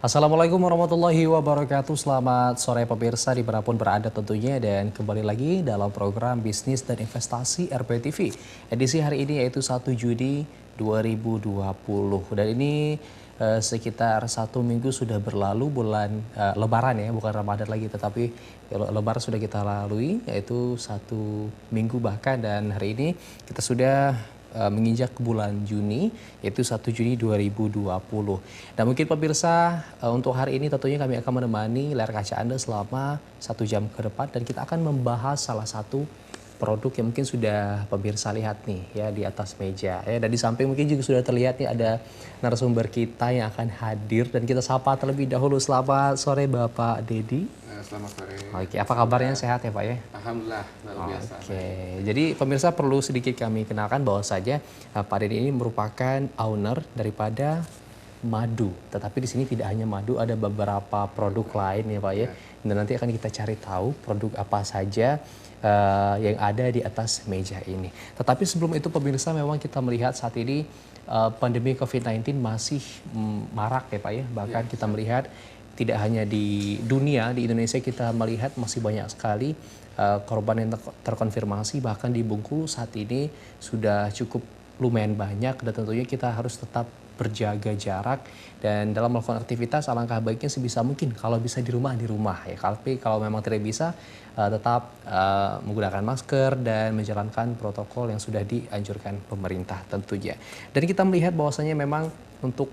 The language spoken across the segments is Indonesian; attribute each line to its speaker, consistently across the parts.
Speaker 1: Assalamualaikum warahmatullahi wabarakatuh. Selamat sore pemirsa dimanapun berada tentunya, dan kembali lagi dalam program Bisnis dan Investasi RPTV. Edisi hari ini yaitu 1 Juni 2020. Dan ini sekitar 1 minggu sudah berlalu bulan Lebaran ya, bukan Ramadan lagi, tetapi Lebaran sudah kita lalui yaitu 1 minggu bahkan, dan hari ini kita sudah menginjak bulan Juni, yaitu 1 Juni 2020. Dan mungkin pemirsa, untuk hari ini tentunya kami akan menemani layar kaca Anda selama 1 jam ke depan, dan kita akan membahas salah satu produk yang mungkin sudah pemirsa lihat nih ya di atas meja ya, dan di samping mungkin juga sudah terlihat nih ada narasumber kita yang akan hadir, dan kita sapa terlebih dahulu. Selamat sore Bapak Dedi.
Speaker 2: Selamat sore.
Speaker 1: Oke, apa kabarnya? Sehat ya Pak ya?
Speaker 2: Alhamdulillah, luar biasa.
Speaker 1: Oke, jadi pemirsa perlu sedikit kami kenalkan bahwa saja Pak Dedi ini merupakan owner daripada madu. Tetapi di sini tidak hanya madu, ada beberapa produk lain ya Pak ya. Dan nanti akan kita cari tahu produk apa saja yang ada di atas meja ini. Tetapi sebelum itu pemirsa, memang kita melihat saat ini pandemi COVID-19 masih marak ya Pak ya. Bahkan kita melihat tidak hanya di dunia, di Indonesia kita melihat masih banyak sekali korban yang terkonfirmasi. Bahkan di Bengkulu saat ini sudah cukup lumayan banyak, dan tentunya kita harus tetap berjaga jarak, dan dalam melakukan aktivitas alangkah baiknya sebisa mungkin kalau bisa di rumah ya. Tapi kalau memang tidak bisa, tetap menggunakan masker dan menjalankan protokol yang sudah dianjurkan pemerintah tentunya. Dan kita melihat bahwasanya memang untuk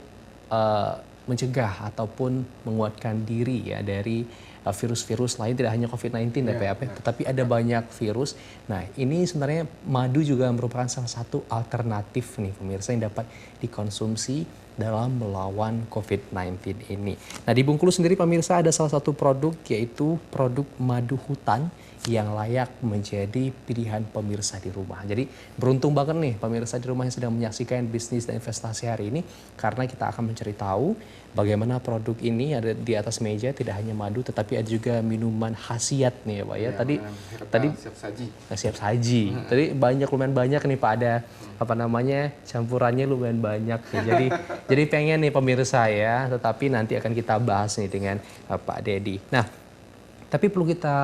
Speaker 1: mencegah ataupun menguatkan diri ya dari virus-virus lain, tidak hanya COVID-19 ya Pak, tetapi ada banyak virus. Nah, ini sebenarnya madu juga merupakan salah satu alternatif nih pemirsa yang dapat dikonsumsi dalam melawan COVID-19 ini. Nah, di Bengkulu sendiri pemirsa ada salah satu produk, yaitu produk madu hutan yang layak menjadi pilihan pemirsa di rumah. Jadi beruntung banget nih pemirsa di rumah yang sedang menyaksikan Bisnis dan Investasi hari ini, karena kita akan mencari tahu bagaimana produk ini ada di atas meja. Tidak hanya madu, tetapi ada juga minuman khasiat nih ya Pak ya. Tadi siap saji. Tadi lumayan banyak nih Pak, ada campurannya lumayan banyak nih. Jadi pengen nih pemirsa ya, tetapi nanti akan kita bahas nih dengan Pak Dedi. Nah, tapi perlu kita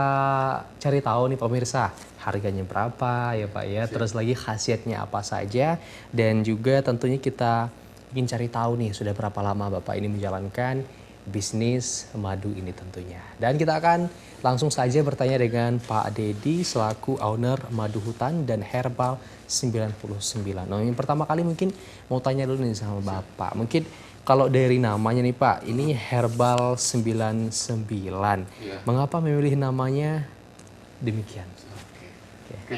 Speaker 1: cari tahu nih pemirsa, harganya berapa ya Pak ya, terus lagi khasiatnya apa saja, dan juga tentunya kita ingin cari tahu nih sudah berapa lama Bapak ini menjalankan bisnis madu ini tentunya. Dan kita akan langsung saja bertanya dengan Pak Dedi selaku owner Madu Hutan dan Herbal 99. Nah, yang pertama kali mungkin mau tanya dulu nih sama Bapak. Mungkin kalau dari namanya nih Pak, ini Herbal 99.
Speaker 2: Ya.
Speaker 1: Mengapa memilih namanya demikian?
Speaker 2: Oke.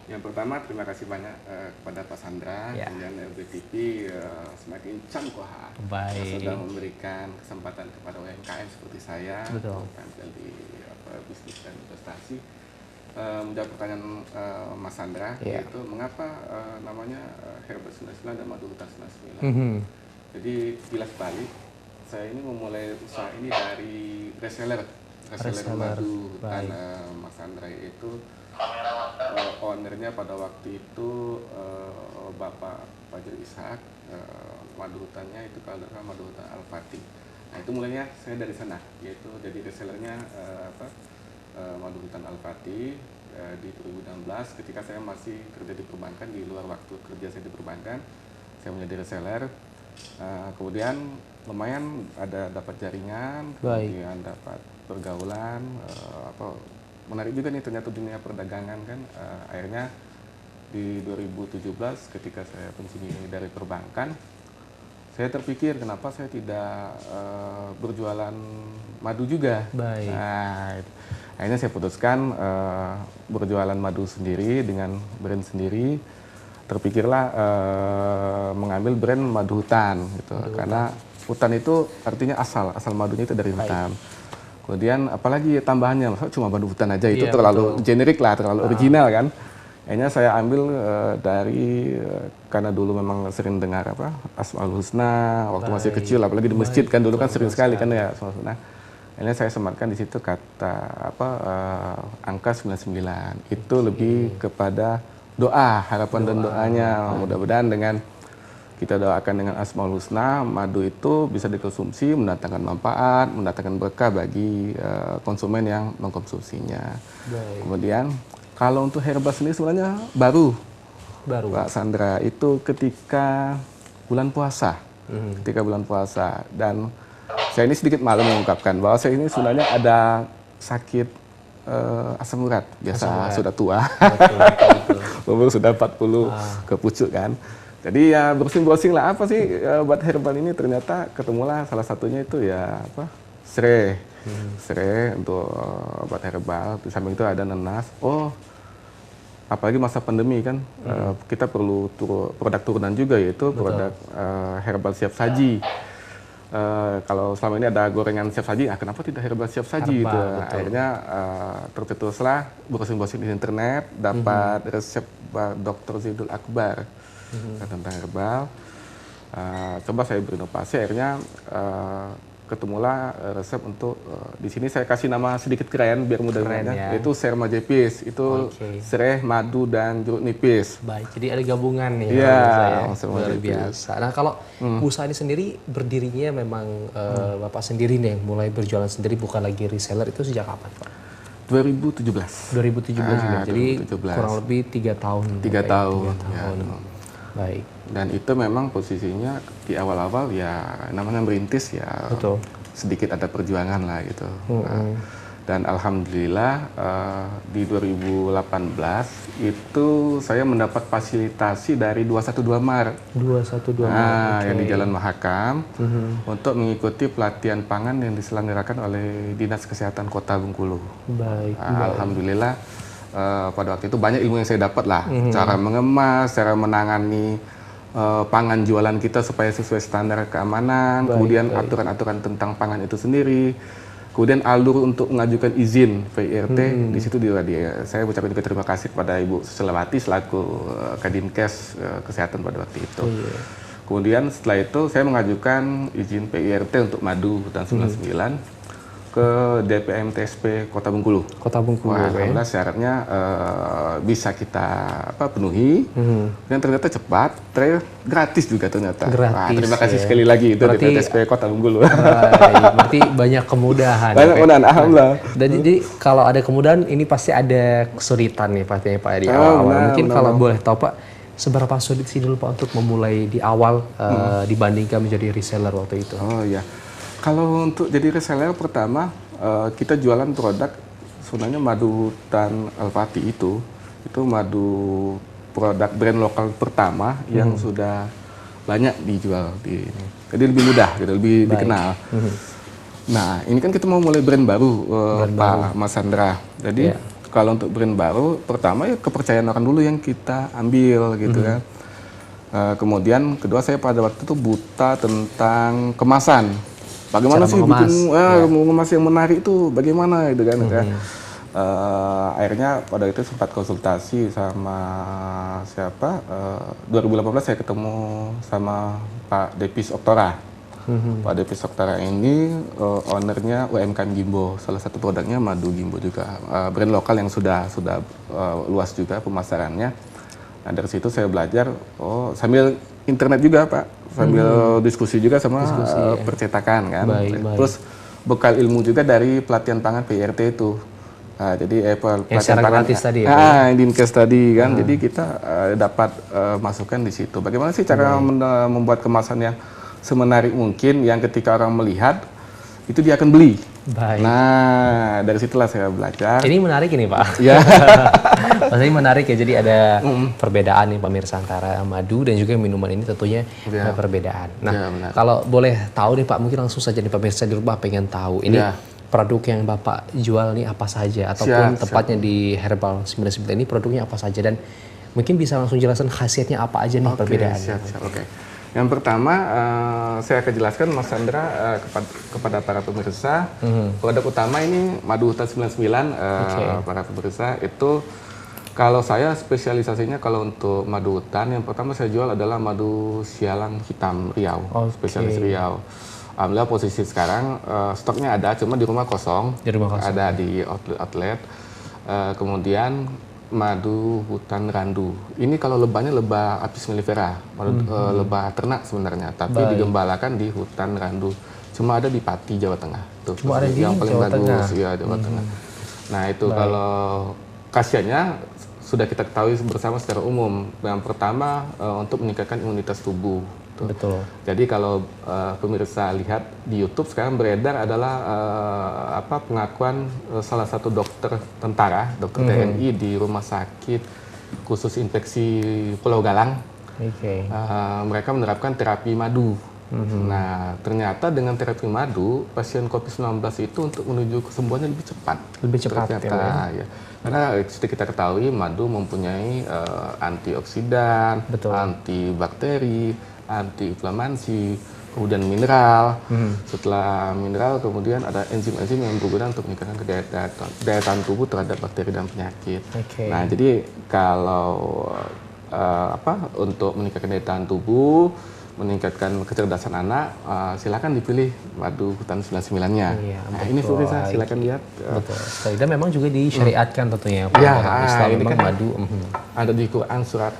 Speaker 2: Yang pertama, terima kasih banyak kepada Pak Sandra, kemudian RPTV semakin cangkoha.
Speaker 1: Baik.
Speaker 2: Sudah memberikan kesempatan kepada UMKM seperti saya, tampil di bisnis dan investasi. Menjawab pertanyaan Mas Sandra, yaitu mengapa namanya Herbal 99 dan Madu Hutan 99. Jadi kilas balik, saya ini memulai usaha ini dari reseller madu hutan Mas Sandra, itu ownernya pada waktu itu Bapak Fajar Ishak. Madu hutannya itu kalau nggak Madu Hutan Al-Fatih. Nah, itu mulainya saya dari sana, yaitu jadi resellernya Madu Hutan Al-Fatih di 2016, ketika saya masih kerja di perbankan. Di luar waktu kerja saya di perbankan, saya menjadi reseller. Kemudian lumayan ada dapat jaringan, kemudian dapat pergaulan, menarik juga nih ternyata dunia perdagangan kan. Akhirnya di 2017 ketika saya pensiun dari perbankan, saya terpikir kenapa saya tidak berjualan madu juga. Nah, akhirnya saya putuskan berjualan madu sendiri dengan brand sendiri. Terpikirlah mengambil brand Madu Hutan gitu, karena hutan itu artinya asal madunya itu dari hutan. Kemudian apalagi tambahannya, maksudnya cuma madu hutan aja, itu terlalu generik lah, terlalu original kan. Akhirnya saya ambil dari karena dulu memang sering dengar Asmaul Husna waktu masih kecil, apalagi di masjid kan dulu kan sering sekali kan ya Asmaul Husna. Akhirnya saya sematkan di situ kata angka 99. Itu lebih kepada doa, harapan dan doanya. Mudah-mudahan dengan kita doakan dengan Asmaul Husna, madu itu bisa dikonsumsi, mendatangkan manfaat, mendatangkan berkah bagi konsumen yang mengkonsumsinya.
Speaker 1: Baik.
Speaker 2: Kemudian kalau untuk herbal sendiri sebenarnya baru Pak Sandra, itu ketika bulan puasa. Ketika bulan puasa. Dan saya ini sedikit malu mengungkapkan bahwa saya ini sebenarnya ada sakit asam urat. Biasa sudah tua. Umur sudah 40 ke pucuk kan. Jadi ya browsing-browsing lah apa sih buat herbal ini, ternyata ketemulah salah satunya itu ya apa? Serai. Serai untuk obat herbal. Di samping itu ada nanas. Oh, apalagi masa pandemi kan, kita perlu produk turunan juga, yaitu produk herbal siap saji. Kalau selama ini ada gorengan siap saji, kenapa tidak herbal siap saji gitu. Akhirnya tercetuslah browsing-browsing di internet, dapat resep Dr. Zidul Akbar tentang herbal. Coba saya berinovasi, akhirnya ketemulah resep untuk di sini saya kasih nama sedikit keren biar mudah ingatnya, yaitu Sermajepis. Itu serai, madu dan jeruk nipis.
Speaker 1: Baik, jadi ada gabungan nih.
Speaker 2: Iya,
Speaker 1: luar biasa. Nah, kalau usaha ini sendiri berdirinya memang Bapak sendiri nih yang mulai berjualan sendiri, bukan lagi reseller, itu sejak kapan, Pak?
Speaker 2: 2017.
Speaker 1: 2017 juga. Jadi
Speaker 2: 2017.
Speaker 1: kurang lebih 3 tahun.
Speaker 2: 3 tahun.
Speaker 1: Ya. Baik.
Speaker 2: Dan itu memang posisinya di awal-awal ya namanya merintis ya.
Speaker 1: Betul.
Speaker 2: Sedikit ada perjuangan lah gitu. Dan alhamdulillah di 2018 itu saya mendapat fasilitasi dari 212 Mar.
Speaker 1: 212 Mar.
Speaker 2: Yang di Jalan Mahakam untuk mengikuti pelatihan pangan yang diselenggarakan oleh Dinas Kesehatan Kota Bengkulu.
Speaker 1: Baik.
Speaker 2: Alhamdulillah pada waktu itu banyak ilmu yang saya dapat lah, cara mengemas, cara menangani pangan jualan kita supaya sesuai standar keamanan, kemudian aturan-aturan tentang pangan itu sendiri, kemudian alur untuk mengajukan izin PIRT. Di situ juga saya ucapkan juga terima kasih kepada Ibu Selawati selaku Kadinkes Kesehatan pada waktu itu. Kemudian setelah itu saya mengajukan izin PIRT untuk madu tahun 99 ke DPM TSP Kota Bengkulu.
Speaker 1: Kota Bengkulu.
Speaker 2: Alhamdulillah syaratnya bisa kita penuhi, dan ternyata cepat, gratis juga ternyata.
Speaker 1: Gratis.
Speaker 2: Terima kasih sekali lagi itu DPM TSP Kota Bengkulu.
Speaker 1: Berarti banyak kemudahan.
Speaker 2: Banyak kemudahan, alhamdulillah.
Speaker 1: Dan jadi kalau ada kemudahan ini pasti ada kesulitan nih pastinya Pak di awal. Mungkin kalau boleh tahu Pak, seberapa sulit sih dulu Pak untuk memulai di awal dibandingkan menjadi reseller waktu itu?
Speaker 2: Oh iya. Kalau untuk jadi reseller pertama, kita jualan produk sebenarnya madu Hutan Al-Fatih itu madu produk brand lokal pertama yang sudah banyak dijual di ini. Jadi lebih mudah gitu, lebih dikenal. Nah, ini kan kita mau mulai brand baru, Pak Mas Sandra. Jadi kalau untuk brand baru, pertama ya kepercayaan orang dulu yang kita ambil gitu kan. Kemudian kedua, saya pada waktu itu buta tentang kemasan. Bagaimana sih bikin mengemas yang menarik itu bagaimana gitu kan. Akhirnya pada itu sempat konsultasi sama siapa, 2018 saya ketemu sama Pak Depis Oktora. Pak Depis Oktora ini ownernya UMKM Gimbo, salah satu produknya madu Gimbo juga, brand lokal yang sudah luas juga pemasarannya. Nah dari situ saya belajar, sambil internet juga Pak, sambil diskusi juga sama percetakan kan. Terus bekal ilmu juga dari pelatihan pangan PIRT itu. Jadi pelatihan pangan
Speaker 1: gratis tadi ya.
Speaker 2: Dinkes tadi kan. Jadi kita dapat masukan di situ. Bagaimana sih cara membuat kemasan yang semenarik mungkin, yang ketika orang melihat itu dia akan beli.
Speaker 1: Baik.
Speaker 2: Nah, dari situlah saya belajar.
Speaker 1: Ini menarik ini Pak.
Speaker 2: Ya.
Speaker 1: Maksudnya menarik ya, jadi ada perbedaan nih pemirsa antara madu dan juga minuman ini tentunya ada perbedaan. Nah, kalau boleh tahu nih Pak, mungkin langsung saja nih pemirsa di rumah pengen tahu ini produk yang Bapak jual nih apa saja, ataupun tepatnya di Herbal 99 ini produknya apa saja, dan mungkin bisa langsung jelaskan khasiatnya apa aja nih perbedaannya.
Speaker 2: Yang pertama, saya akan jelaskan Mas Sandra kepada para pemirsa. Produk utama ini madu Hutan 99, para pemirsa itu. Kalau saya spesialisasinya kalau untuk madu hutan, yang pertama saya jual adalah madu sialang hitam Riau, spesialis Riau. Alhamdulillah posisi sekarang stoknya ada, cuma di rumah kosong. Ada di outlet. Kemudian madu hutan randu. Ini kalau lebahnya lebah Apis mellifera, lebah ternak sebenarnya, tapi digembalakan di hutan randu. Cuma ada di Pati, Jawa Tengah. Tuh,
Speaker 1: cuma ada di
Speaker 2: yang paling
Speaker 1: Jawa
Speaker 2: bagus,
Speaker 1: Tengah.
Speaker 2: ya Jawa Tengah. Nah itu kalau khasiatnya sudah kita ketahui bersama secara umum. Yang pertama untuk meningkatkan imunitas tubuh. Tuh.
Speaker 1: Betul.
Speaker 2: Jadi kalau pemirsa lihat di YouTube sekarang beredar adalah pengakuan salah satu dokter tentara, dokter TNI di rumah sakit khusus infeksi Pulau Galang. Mereka menerapkan terapi madu. Nah, ternyata dengan terapi madu, pasien COVID-19 itu untuk menuju kesembuhannya lebih cepat.
Speaker 1: Lebih cepat
Speaker 2: ternyata, ya. Karena seperti kita ketahui, madu mempunyai antioksidan, antibakteri, antiinflamasi, kemudian mineral. Setelah mineral, kemudian ada enzim-enzim yang berguna untuk meningkatkan daya tahan tubuh terhadap bakteri dan penyakit. Nah, jadi kalau untuk meningkatkan daya tahan tubuh, meningkatkan kecerdasan anak, silakan dipilih madu hutan 99-nya. Nah, ini Furisa, silakan lihat.
Speaker 1: Betul sekali. Dan memang juga disyariatkan tentunya.
Speaker 2: Islam
Speaker 1: memang
Speaker 2: kan
Speaker 1: madu.
Speaker 2: Ada di Quran surat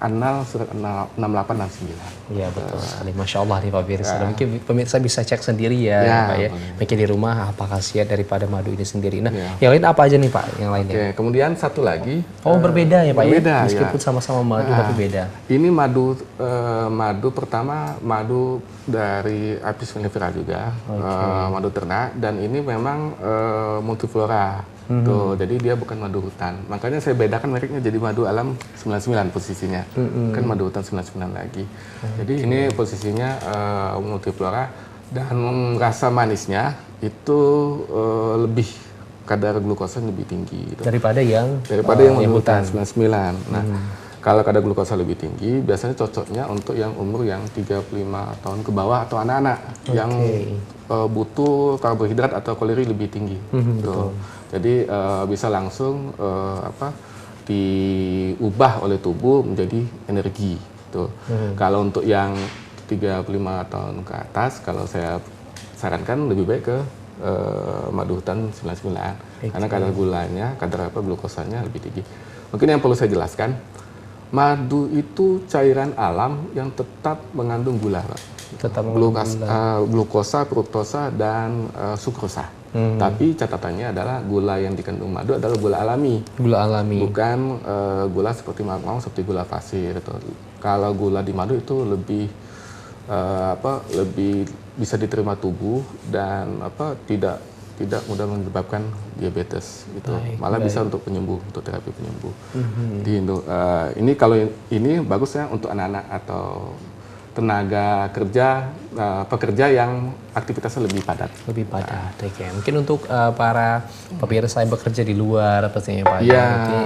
Speaker 2: An-Nahl surat 68 dan 9.
Speaker 1: Iya betul sekali. Masya Allah nih Pak Firsa. Mungkin pemirsa bisa cek sendiri ya Pak ya. Mungkin di rumah apa khasiat daripada madu ini sendiri. Nah, yang lain apa aja nih Pak? Yang lainnya?
Speaker 2: Kemudian satu lagi.
Speaker 1: Berbeda ya Pak
Speaker 2: berbeda,
Speaker 1: ya? Meskipun sama-sama madu tapi beda.
Speaker 2: Ini madu pertama, madu dari Apis mellifera juga, madu ternak, dan ini memang multiflora. Tuh, jadi dia bukan madu hutan. Makanya saya bedakan mereknya jadi madu alam 99 posisinya. Kan madu hutan 99 lagi. Jadi ini posisinya multiflora, dan rasa manisnya itu lebih, kadar glukosa lebih tinggi. Gitu.
Speaker 1: Daripada yang
Speaker 2: madu hutan 99. Nah, kalau kadar glukosa lebih tinggi, biasanya cocoknya untuk yang umur yang 35 tahun ke bawah atau anak-anak yang butuh karbohidrat atau kalori lebih tinggi. Betul. Jadi bisa langsung diubah oleh tubuh menjadi energi. Tuh. Kalau untuk yang 35 tahun ke atas, kalau saya sarankan lebih baik ke madu hutan 99. Karena kadar gulanya, kadar glukosanya lebih tinggi. Mungkin yang perlu saya jelaskan, madu itu cairan alam yang tetap mengandung gula, Pak. Glukosa, fruktosa, dan sukrosa. Tapi catatannya adalah gula yang dikandung madu adalah gula alami.
Speaker 1: Gula alami.
Speaker 2: Bukan gula seperti seperti gula pasir. Kalau gula di madu itu lebih lebih bisa diterima tubuh dan tidak mudah menyebabkan diabetes gitu. Malah bisa untuk penyembuh, untuk terapi penyembuh. Ini kalau ini bagusnya untuk anak-anak atau tenaga kerja, pekerja yang aktivitasnya lebih padat.
Speaker 1: Lebih padat, Mungkin untuk para pemirsa yang bekerja di luar, pastinya Pak.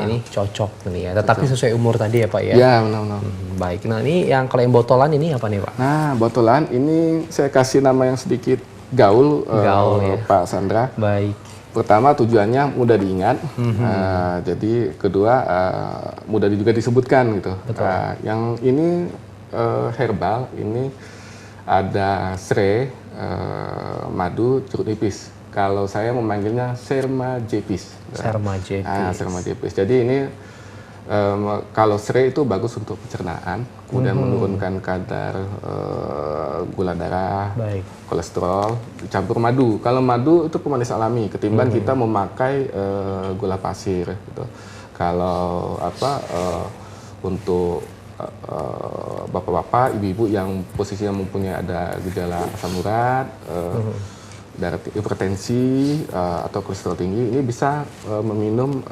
Speaker 1: Ini cocok nih ya. Tetapi sesuai umur tadi ya Pak ya.
Speaker 2: Iya, benar-benar.
Speaker 1: Baik. Nah ini yang kalau yang botolan ini apa nih Pak?
Speaker 2: Nah, botolan ini saya kasih nama yang sedikit gaul ya. Pak Sandra.
Speaker 1: Baik.
Speaker 2: Pertama tujuannya mudah diingat. Jadi kedua mudah juga disebutkan gitu. Yang ini herbal, ini ada serai, madu, jeruk nipis. Kalau saya memanggilnya Sermajepis. Sermajepis. Jadi ini kalau serai itu bagus untuk pencernaan, kemudian menurunkan kadar gula darah, kolesterol, dicampur madu. Kalau madu itu pemanis alami, ketimbang kita memakai gula pasir. Gitu. Kalau untuk bapak-bapak, ibu-ibu yang posisinya mempunyai ada gejala asam urat, darah hipertensi atau kolesterol tinggi, ini bisa meminum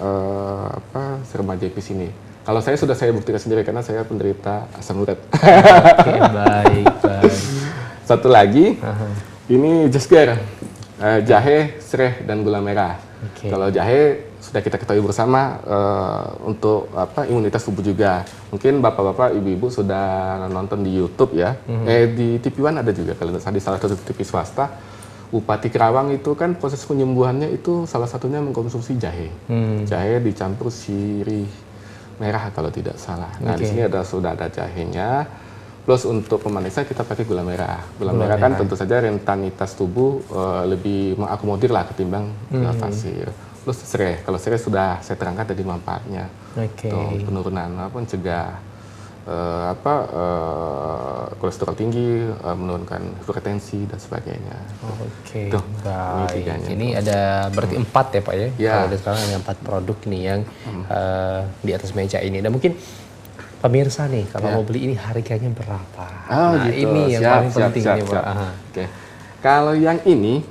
Speaker 2: Sermajepis ini. Kalau saya sudah saya buktikan sendiri karena saya penderita asam urat.
Speaker 1: Baik.
Speaker 2: Satu lagi, ini jesger, jahe, serai, dan gula merah. Kalau jahe sudah kita ketahui bersama untuk imunitas tubuh juga. Mungkin bapak-bapak, ibu-ibu sudah nonton di YouTube ya. Di TV One ada juga kalau di salah satu TV swasta. Bupati Kerawang itu kan proses penyembuhannya itu salah satunya mengkonsumsi jahe. Jahe dicampur sirih merah kalau tidak salah. Nah, di sini sudah ada jahenya. Plus untuk pemanisan kita pakai gula merah. Gula merah kan tentu saja rentanitas tubuh lebih mengakomodir lah ketimbang gula pasir. plus serai. Kalau serai sudah saya terangkan tadi manfaatnya.
Speaker 1: Oke.
Speaker 2: Penurunan mencegah kolesterol tinggi, menurunkan hipertensi dan sebagainya.
Speaker 1: Oke.
Speaker 2: Tuh,
Speaker 1: Baik. Ini ada berarti 4 ya Pak ya?
Speaker 2: Ya.
Speaker 1: Kalau ada sekarang ada 4 produk nih yang di atas meja ini. Dan mungkin pemirsa nih kalau mau beli ini harganya berapa? Nah
Speaker 2: gitu.
Speaker 1: ini yang paling penting nih Pak.
Speaker 2: Oke. Kalau yang ini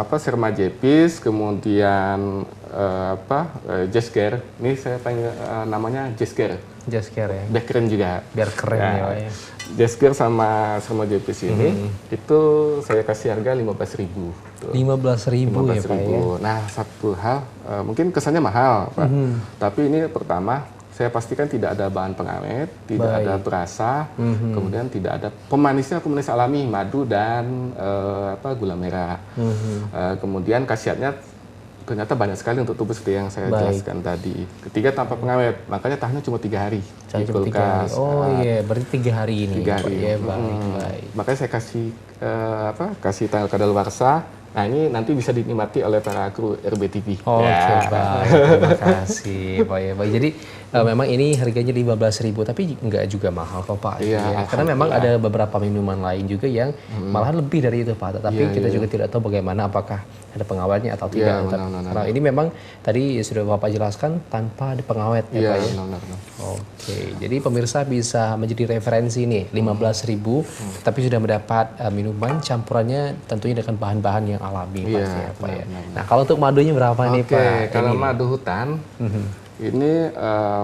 Speaker 2: Sermajepis, kemudian Jazzcare. Ini saya panggil namanya Jazzcare.
Speaker 1: Jazzcare ya.
Speaker 2: Biar keren juga.
Speaker 1: Biar keren ya Pak ya.
Speaker 2: Jazzcare sama Sermajepis ini itu saya kasih harga 15.000.
Speaker 1: 15.000 ya Pak ya.
Speaker 2: Nah, satu hal mungkin kesannya mahal Pak. Tapi ini pertama saya pastikan tidak ada bahan pengawet, tidak ada perasa, kemudian tidak ada pemanis alami, madu dan gula merah. Kemudian khasiatnya ternyata banyak sekali untuk tubuh seperti yang saya jelaskan tadi. Ketiga tanpa pengawet, makanya tahannya cuma 3 hari di kulkas.
Speaker 1: Oh iya, berarti 3 hari ini.
Speaker 2: 3 hari.
Speaker 1: Ya, baik.
Speaker 2: Makanya saya kasih tanggal kadaluarsa. Nah ini nanti bisa dinikmati oleh para kru RBTV.
Speaker 1: Oke, baik. Terima kasih Pak ya. Baik, jadi memang ini harganya 15.000 tapi nggak juga mahal kok Pak.
Speaker 2: Iya,
Speaker 1: Karena memang ada beberapa minuman lain juga yang malahan lebih dari itu Pak. Tetapi kita juga tidak tahu bagaimana apakah ada pengawetnya atau tidak. Nah ini memang tadi sudah Bapak jelaskan tanpa ada pengawet ya Pak ya. Oke, jadi pemirsa bisa menjadi referensi nih 15.000 tapi sudah mendapat minuman campurannya tentunya dengan bahan-bahan yang alami pasti ya Pak ya. Nah kalau untuk madunya berapa nih Pak?
Speaker 2: Kalau madu hutan ini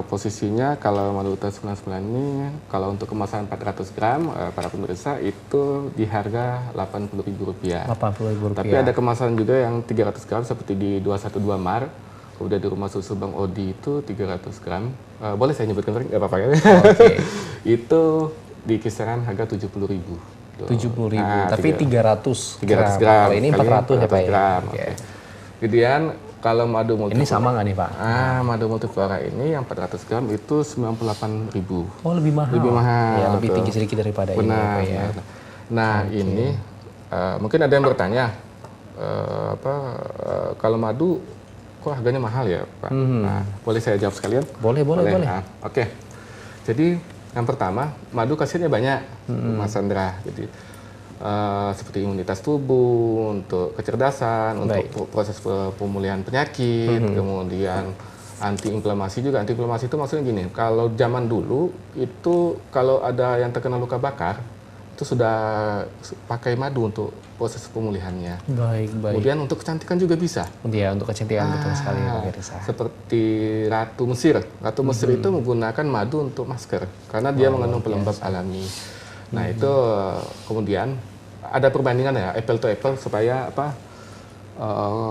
Speaker 2: posisinya kalau madu hutan 99 ini kalau untuk kemasan 400 gram para pemirsa itu di harga Rp80.000.
Speaker 1: Rp80.000.
Speaker 2: Tapi ada kemasan juga yang 300 gram seperti di 212 Mar. Kemudian di rumah susu Bang Odi itu 300 gram. Boleh saya nyebutkan nggak apa-apa ya?
Speaker 1: Oke.
Speaker 2: Itu di kisaran harga 70.000.
Speaker 1: 70.000, tapi 300 gram. Kalau ini 400 ya Pak ya.
Speaker 2: Kemudian kalau madu multiflora.
Speaker 1: Ini sama nggak nih Pak?
Speaker 2: Madu multiflora ini yang 400 gram itu 98.000.
Speaker 1: Oh lebih mahal.
Speaker 2: Lebih mahal.
Speaker 1: Ya lebih tinggi sedikit daripada ini ya Pak ya.
Speaker 2: Nah ini mungkin ada yang bertanya kalau madu kok harganya mahal ya Pak? Nah, boleh saya jawab sekalian?
Speaker 1: Boleh.
Speaker 2: Oke. Jadi yang pertama, madu khasiatnya banyak, Mas Sandra. Jadi seperti imunitas tubuh, untuk kecerdasan, untuk proses pemulihan penyakit, kemudian antiinflamasi juga. Antiinflamasi itu maksudnya gini, kalau zaman dulu itu kalau ada yang terkena luka bakar, itu sudah pakai madu untuk proses pemulihannya. Baik. Kemudian untuk kecantikan juga bisa.
Speaker 1: Iya, untuk kecantikan betul sekali pemirsa.
Speaker 2: Seperti Ratu Mesir. Ratu Mesir itu menggunakan madu untuk masker karena dia mengandung pelembab alami. Nah, itu kemudian ada perbandingan ya, apple to apple supaya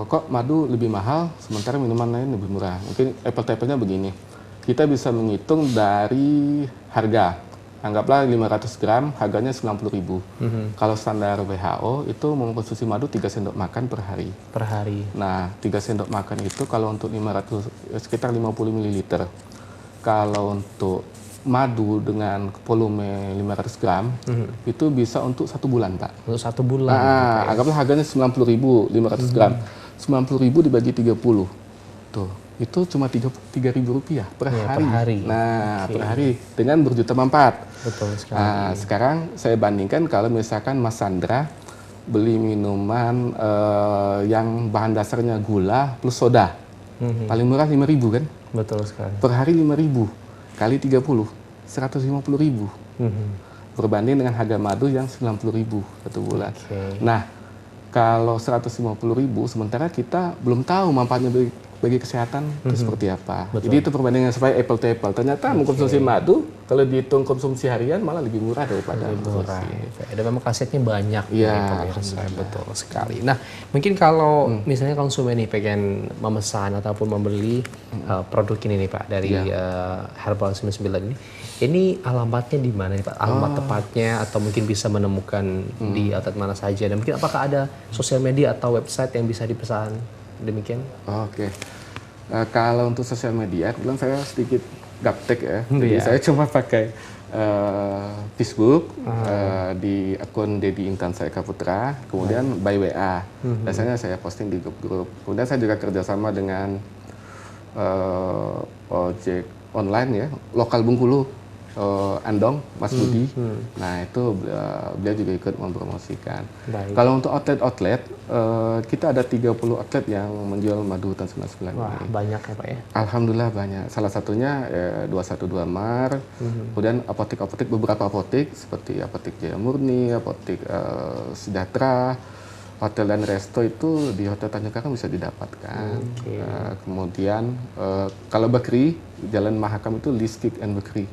Speaker 2: kok madu lebih mahal sementara minuman lain lebih murah. Mungkin apple to apple-nya begini. Kita bisa menghitung dari harga. Anggaplah 500 gram harganya 90.000. Kalau standar WHO itu mengkonsumsi madu 3 sendok makan per hari.
Speaker 1: Per hari.
Speaker 2: Nah, 3 sendok makan itu kalau untuk 500 sekitar 50 ml. Kalau untuk madu dengan volume 500 gram itu bisa untuk 1 bulan, Pak.
Speaker 1: Untuk 1 bulan.
Speaker 2: Nah, anggaplah harganya 90.000 500 gram. 90.000 dibagi 30. Tuh. Itu cuma Rp3.000 per hari. Nah, per hari dengan berjuta manfaat.
Speaker 1: Betul sekali.
Speaker 2: Nah, sekarang saya bandingkan kalau misalkan Mas Sandra beli minuman yang bahan dasarnya gula plus soda. Paling murah 5.000 kan?
Speaker 1: Betul sekali.
Speaker 2: Per hari 5.000 kali 30, 150.000. Berbanding dengan harga madu yang 90.000 satu bulan. Nah, kalau 150.000 sementara kita belum tahu manfaatnya bagi kesehatan itu seperti apa. Jadi itu perbandingan supaya apple to apple. Ternyata mengkonsumsi madu kalau dihitung konsumsi harian malah lebih murah daripada
Speaker 1: Dan memang khasiatnya banyak ya, pemirsa. Betul sekali. Nah, mungkin kalau misalnya konsumen nih pengen memesan ataupun membeli produk ini nih Pak dari Herbal 99 ini alamatnya di mana nih Pak? Alamat tepatnya atau mungkin bisa menemukan di outlet mana saja dan mungkin apakah ada sosial media atau website yang bisa dipesan? Demikian.
Speaker 2: Oke. Kalau untuk sosial media, kebetulan saya sedikit gaptek ya. Jadi saya cuma pakai Facebook di akun Dedi Intansa Eka Putra, kemudian by WA. Biasanya saya posting di grup-grup. Kemudian saya juga kerjasama dengan ojek online ya, lokal Bengkulu, Andong, Mas Budi. Nah itu beliau juga ikut mempromosikan. Kalau untuk outlet, kita ada 30 outlet yang menjual madu hutan 99.
Speaker 1: Wah, banyak ya Pak ya?
Speaker 2: Alhamdulillah banyak. Salah satunya 212 Mar, kemudian apotek-apotek, beberapa apotek seperti Apotek Jaya Murni, Apotek Sejahtera, hotel dan resto itu di Hotel Tanjung Karang bisa didapatkan. Kemudian kalau bakery, Jalan Mahakam itu Listik and Bakery.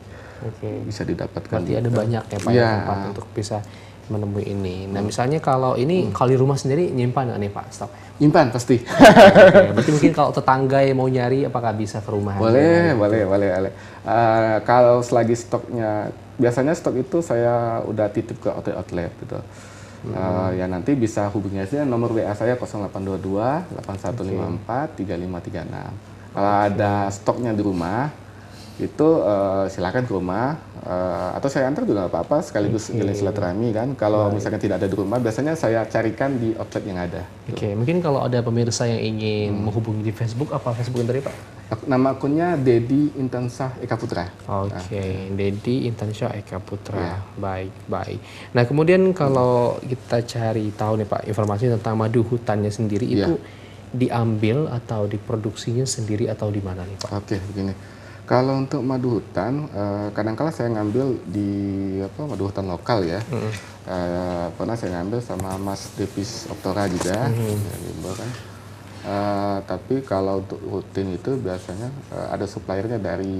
Speaker 2: Bisa didapatkan.
Speaker 1: Berarti ada banyak ya Pak tempat untuk bisa menemui ini. Nah misalnya kalau ini kalau di rumah sendiri nyimpan nggak nih Pak stok?
Speaker 2: Nyimpan pasti.
Speaker 1: Berarti mungkin kalau tetangga yang mau nyari apakah bisa ke rumah?
Speaker 2: Boleh. Kalau selagi stoknya, biasanya stok itu saya udah titip ke outlet gitu. Ya nanti bisa hubungi aja nomor WA saya 0822 8154 3536. Kalau ada stoknya di rumah itu silakan ke rumah atau saya antar juga nggak apa-apa, sekaligus jalan silaturahmi kan. Kalau misalnya tidak ada di rumah, biasanya saya carikan di outlet yang ada.
Speaker 1: Mungkin kalau ada pemirsa yang ingin menghubungi di Facebook, apa Facebook tadi Pak?
Speaker 2: Nama akunnya Dedi Intansyah Eka Putra.
Speaker 1: Dedi Intansyah Eka Putra. Baik. Nah kemudian kalau kita cari tahu nih Pak informasi tentang madu hutannya sendiri itu diambil atau diproduksinya sendiri atau di mana nih Pak?
Speaker 2: Begini. Kalau untuk madu hutan, kadang-kala saya ngambil di madu hutan lokal ya. Pernah saya ngambil sama Mas Devis Oktora juga, kan. Tapi kalau untuk rutin itu biasanya ada suppliernya dari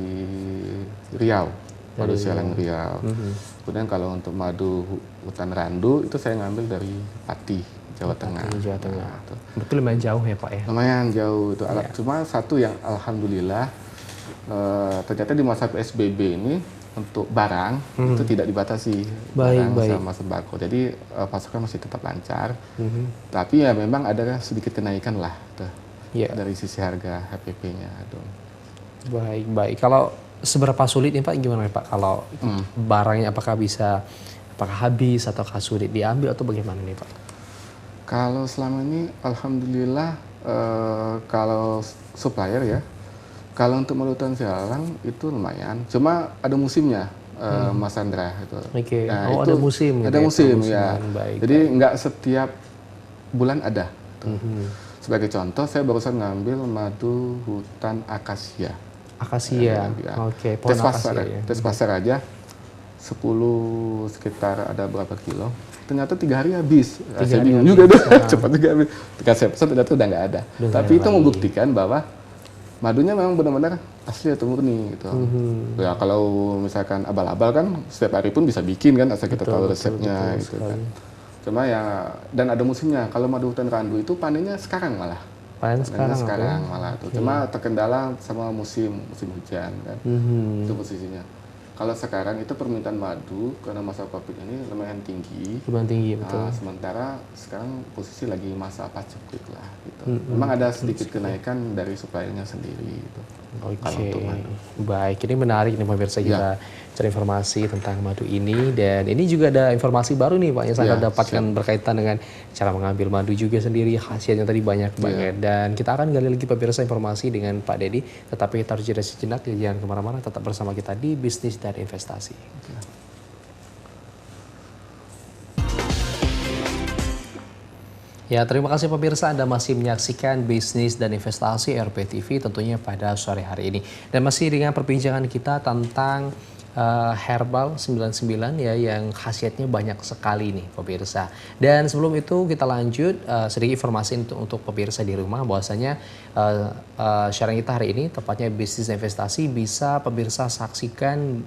Speaker 2: Riau, madu sialan Riau. Kemudian kalau untuk madu hutan randu itu saya ngambil dari Pati, Jawa Tengah.
Speaker 1: Betul lumayan jauh ya Pak ya?
Speaker 2: Lumayan jauh itu. Cuma satu yang alhamdulillah. Ternyata di masa PSBB ini untuk barang itu tidak dibatasi barang sama sembako, jadi pasokan masih tetap lancar. Tapi ya memang ada sedikit kenaikan lah dari sisi harga HPP-nya.
Speaker 1: Baik. Kalau seberapa sulit nih Pak, gimana Pak? Kalau barangnya apakah habis ataukah sulit diambil atau bagaimana nih Pak?
Speaker 2: Kalau selama ini alhamdulillah kalau supplier ya. Kalau untuk madu hutan sialang itu lumayan, cuma ada musimnya, Mas Andra itu.
Speaker 1: Nah, ada musim.
Speaker 2: Ada musim ya. Jadi nggak setiap bulan ada. Sebagai contoh, saya barusan ngambil madu hutan akasia. Tes pasar aja 10 sekitar ada berapa kilo. Ternyata 3 hari habis. Saya bingung juga deh, cepat juga habis. Ketika saya pesan ternyata udah nggak ada. Tapi itu membuktikan bahwa madunya memang benar-benar asli atau murni gitu. Ya kalau misalkan abal-abal kan setiap hari pun bisa bikin kan, asal kita tahu resepnya gitu kan. Cuma ya, dan ada musimnya. Kalau madu hutan randu itu panennya sekarang malah. Sekarang malah tuh. Cuma terkendala sama musim hujan kan. Itu posisinya. Kalau sekarang itu permintaan madu karena masa Covid ini lumayan tinggi.
Speaker 1: Betul.
Speaker 2: Sementara sekarang posisi lagi masa paceklik lah gitu. Memang ada sedikit kenaikan dari suppliernya sendiri gitu.
Speaker 1: Baik, ini menarik nih pemirsa kita cari informasi tentang madu ini, dan ini juga ada informasi baru nih Pak yang saya dapatkan berkaitan dengan cara mengambil madu juga sendiri, khasiatnya tadi banyak banget. Dan kita akan gali lagi pemirsa informasi dengan Pak Dedi, tetapi kita harus jeda sejenak, jangan kemana-mana, tetap bersama kita di Bisnis dan Investasi. Ya, terima kasih pemirsa, Anda masih menyaksikan Bisnis dan Investasi RPTV tentunya pada sore hari ini. Dan masih dengan perbincangan kita tentang Herbal 99 ya, yang khasiatnya banyak sekali nih pemirsa. Dan sebelum itu kita lanjut sedikit informasi untuk pemirsa di rumah, bahwasanya siaran kita hari ini tepatnya Bisnis dan Investasi bisa pemirsa saksikan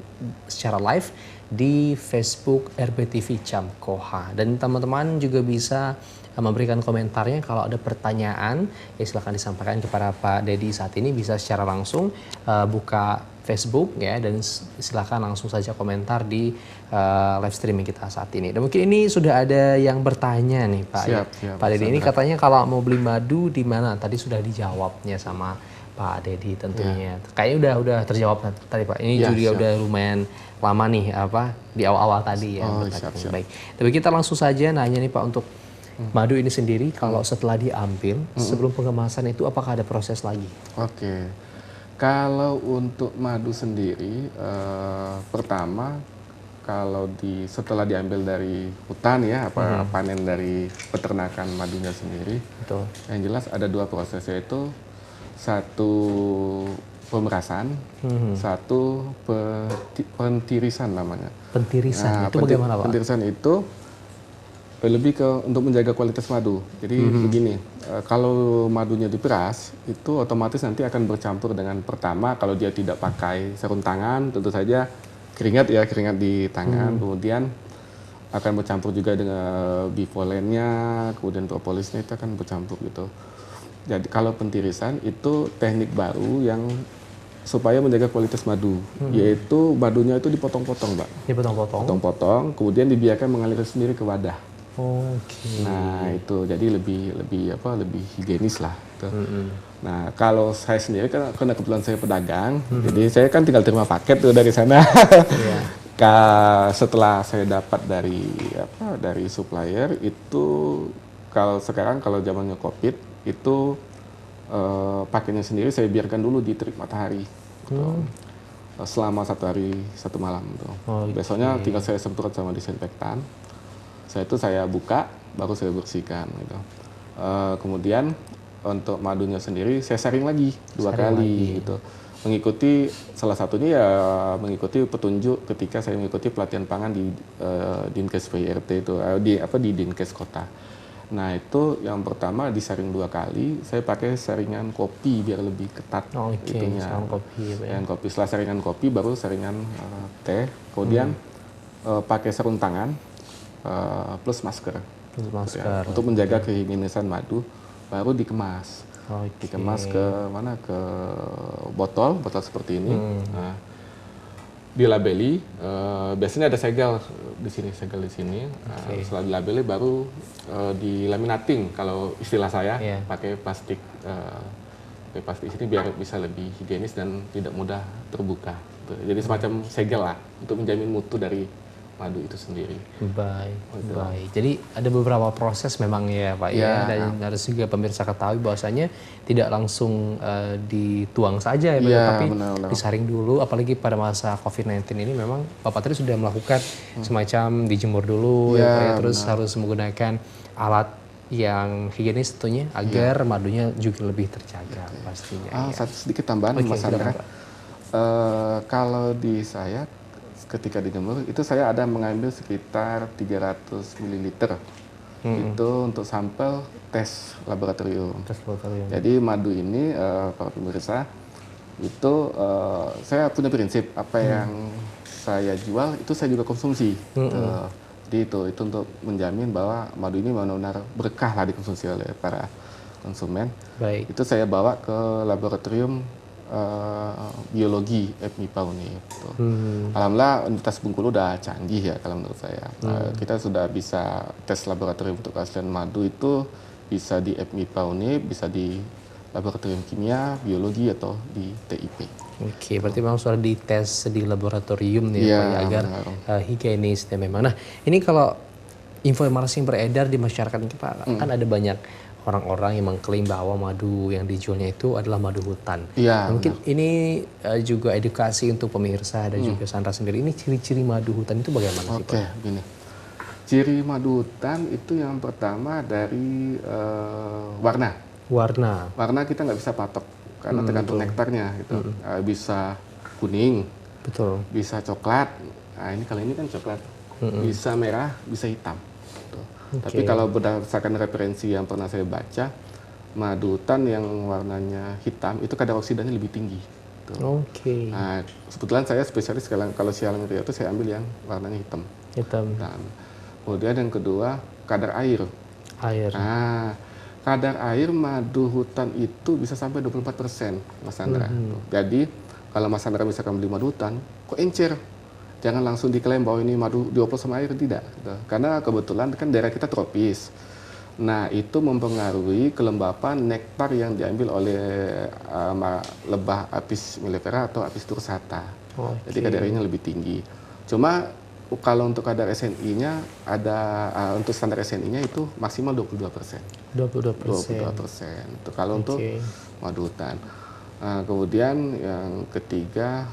Speaker 1: secara live di Facebook RPTV Camkoha, dan teman-teman juga bisa memberikan komentarnya. Kalau ada pertanyaan ya silahkan disampaikan kepada Pak Dedi saat ini, bisa secara langsung buka Facebook ya, dan silahkan langsung saja komentar di live streaming kita saat ini. Dan mungkin ini sudah ada yang bertanya nih Pak.
Speaker 2: Siap,
Speaker 1: Pak Dedi ini katanya kalau mau beli madu di mana? Tadi sudah dijawabnya sama Pak Dedi tentunya. Kayaknya udah terjawab tadi Pak. Ini
Speaker 2: Ya,
Speaker 1: juga
Speaker 2: siap.
Speaker 1: udah lumayan lama nih di awal-awal tadi ya.
Speaker 2: Oh,
Speaker 1: bertanya.
Speaker 2: siap.
Speaker 1: Baik. Tapi kita langsung saja nanya nih Pak untuk madu ini sendiri kalau setelah diambil sebelum pengemasan itu apakah ada proses lagi?
Speaker 2: Oke. Kalau untuk madu sendiri, pertama kalau setelah diambil dari hutan ya, panen dari peternakan madunya sendiri,
Speaker 1: Betul.
Speaker 2: yang jelas ada 2 proses, yaitu satu pemerasan, satu pentirisan namanya.
Speaker 1: Pentirisan itu bagaimana Pak?
Speaker 2: Pentirisan itu lebih ke untuk menjaga kualitas madu. Jadi begini, kalau madunya diperas, itu otomatis nanti akan bercampur dengan pertama kalau dia tidak pakai sarung tangan, tentu saja keringat di tangan, kemudian akan bercampur juga dengan bipolennya, kemudian propolisnya itu akan bercampur gitu. Jadi kalau pentirisan itu teknik baru yang supaya menjaga kualitas madu, yaitu madunya itu dipotong-potong, Mbak.
Speaker 1: Dipotong-potong.
Speaker 2: Potong-potong, kemudian dibiarkan mengalir sendiri ke wadah.
Speaker 1: Oke.
Speaker 2: Nah itu jadi lebih higienis lah. Gitu. Nah kalau saya sendiri kan karena kebetulan saya pedagang, jadi saya kan tinggal terima paket tuh dari sana. Setelah saya dapat dari supplier itu kalau zamannya COVID itu paketnya sendiri saya biarkan dulu di terik matahari gitu. Selama 1 hari 1 malam tuh. Besoknya tinggal saya semprot sama disinfektan. Saya buka baru saya bersihkan gitu. Kemudian untuk madunya sendiri saya saring lagi 2 kali gitu. Mengikuti salah satunya ya mengikuti petunjuk ketika saya mengikuti pelatihan pangan di Dinkes PIRT itu di Dinkes kota. Nah itu yang pertama disaring 2 kali, saya pakai saringan kopi biar lebih ketat itunya.
Speaker 1: Saringan kopi ya.
Speaker 2: Saringan kopi. Setelah saringan kopi baru saringan teh, kemudian pakai sarung tangan plus masker. Ya, untuk menjaga kehigienisan madu, baru dikemas. Dikemas ke botol seperti ini. Nah, dilabeli, biasanya ada segel di sini. Setelah dilabeli baru dilaminating kalau istilah saya, pakai plastik sini biar bisa lebih higienis dan tidak mudah terbuka. Jadi semacam segel lah untuk menjamin mutu dari madu itu sendiri.
Speaker 1: Baik. Jadi ada beberapa proses memang ya Pak ya, dan harus juga pemirsa ketahui bahwasanya tidak langsung dituang saja ya, tapi disaring dulu. Apalagi pada masa COVID-19 ini memang Bapak tadi sudah melakukan semacam dijemur dulu ya, terus harus menggunakan alat yang higienis tentunya agar madunya juga lebih terjaga pastinya.
Speaker 2: Satu sedikit tambahan Mas Andra. Kalau di saya ketika dijemur itu saya ada mengambil sekitar 300 ml itu untuk sampel tes laboratorium. Jadi madu ini para pemirsa itu saya punya prinsip apa yang saya jual itu saya juga konsumsi. Jadi itu untuk menjamin bahwa madu ini benar-benar berkah lah dikonsumsi oleh para konsumen. Itu saya bawa ke laboratorium biologi FMIPA UNIF. Gitu. Alhamdulillah Universitas Bengkulu udah canggih ya kalau menurut saya. Kita sudah bisa tes laboratorium untuk keaslian madu itu bisa di FMIPA UNIF, bisa di laboratorium kimia, biologi atau di TIP.
Speaker 1: Oke, berarti memang sudah dites di laboratorium nih Pak ya, agar higienis dan memang. Nah, ini kalau informasi yang beredar di masyarakat kita kan ada banyak orang-orang yang mengklaim bahwa madu yang dijualnya itu adalah madu hutan.
Speaker 2: Iya.
Speaker 1: Mungkin ini juga edukasi untuk pemirsa dan juga Sandra sendiri. Ini ciri-ciri madu hutan itu bagaimana sih Pak?
Speaker 2: Oke, gini. Ciri madu hutan itu yang pertama dari warna. Warna kita nggak bisa patok karena tergantung nektarnya gitu. Bisa kuning, bisa coklat. Nah ini kalau ini kan coklat. Bisa merah, bisa hitam. Tapi kalau berdasarkan referensi yang pernah saya baca, madu hutan yang warnanya hitam itu kadar oksidanya lebih tinggi. Nah, kebetulan saya spesialis kalau sialan itu saya ambil yang warnanya hitam. Nah, kemudian yang kedua kadar air. Nah, kadar air madu hutan itu bisa sampai 24%, Mas Andra. Jadi kalau Mas Andra misalkan beli madu hutan, kok encer? Jangan langsung diklaim bahwa ini madu dioplos sama air, tidak. Gitu. Karena kebetulan kan daerah kita tropis. Nah, itu mempengaruhi kelembapan nektar yang diambil oleh lebah Apis mellifera atau Apis dorsata. Jadi kadarnya lebih tinggi. Cuma kalau untuk kadar SNI-nya ada untuk standar SNI-nya itu maksimal 22%. 22%. Itu kalau untuk madu hutan. Kemudian yang ketiga